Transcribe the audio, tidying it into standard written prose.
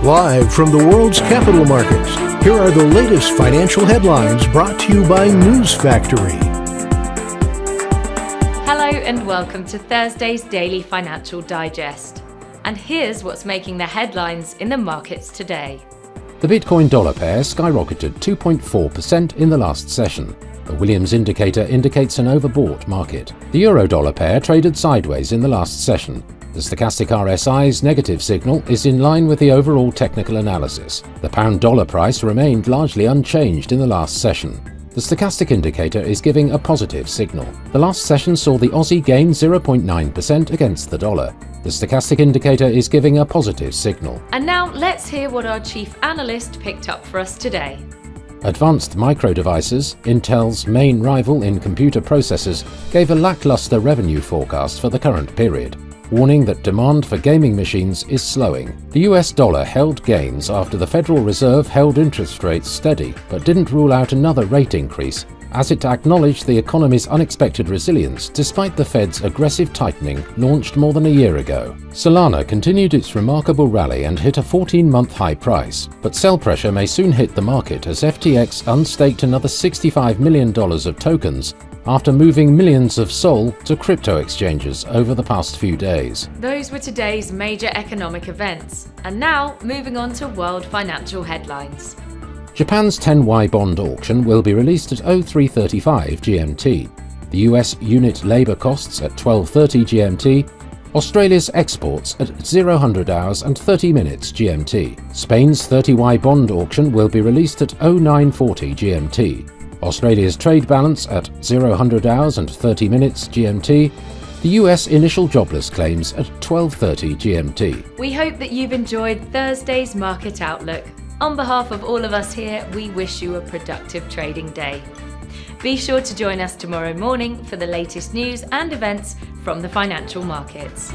Live from the world's capital markets, here are the latest financial headlines brought to you by News Factory. Hello and welcome to Thursday's Daily Financial Digest. And here's what's making the headlines in the markets today. The Bitcoin dollar pair skyrocketed 2.4% in the last session. The Williams indicator indicates an overbought market. The euro dollar pair traded sideways in the last session. The stochastic RSI's negative signal is in line with the overall technical analysis. The pound-dollar price remained largely unchanged in the last session. The stochastic indicator is giving a positive signal. The last session saw the Aussie gain 0.9% against the dollar. The stochastic indicator is giving a positive signal. And now let's hear what our chief analyst picked up for us today. Advanced Micro Devices, Intel's main rival in computer processors, gave a lackluster revenue forecast for the current period, warning that demand for gaming machines is slowing. The US dollar held gains after the Federal Reserve held interest rates steady, but didn't rule out another rate increase, as it acknowledged the economy's unexpected resilience despite the Fed's aggressive tightening launched more than a year ago. Solana continued its remarkable rally and hit a 14-month high price, but sell pressure may soon hit the market as FTX unstaked another $65 million of tokens after moving millions of SOL to crypto exchanges over the past few days. Those were today's major economic events. And now, moving on to world financial headlines. Japan's 10Y bond auction will be released at 03:35 GMT. The US unit labour costs at 12:30 GMT. Australia's exports at 00 hours and 30 minutes GMT. Spain's 30Y bond auction will be released at 09:40 GMT. Australia's trade balance at 00 hours and 30 minutes GMT. The US initial jobless claims at 12:30 GMT. We hope that you've enjoyed Thursday's Market Outlook. On behalf of all of us here, we wish you a productive trading day. Be sure to join us tomorrow morning for the latest news and events from the financial markets.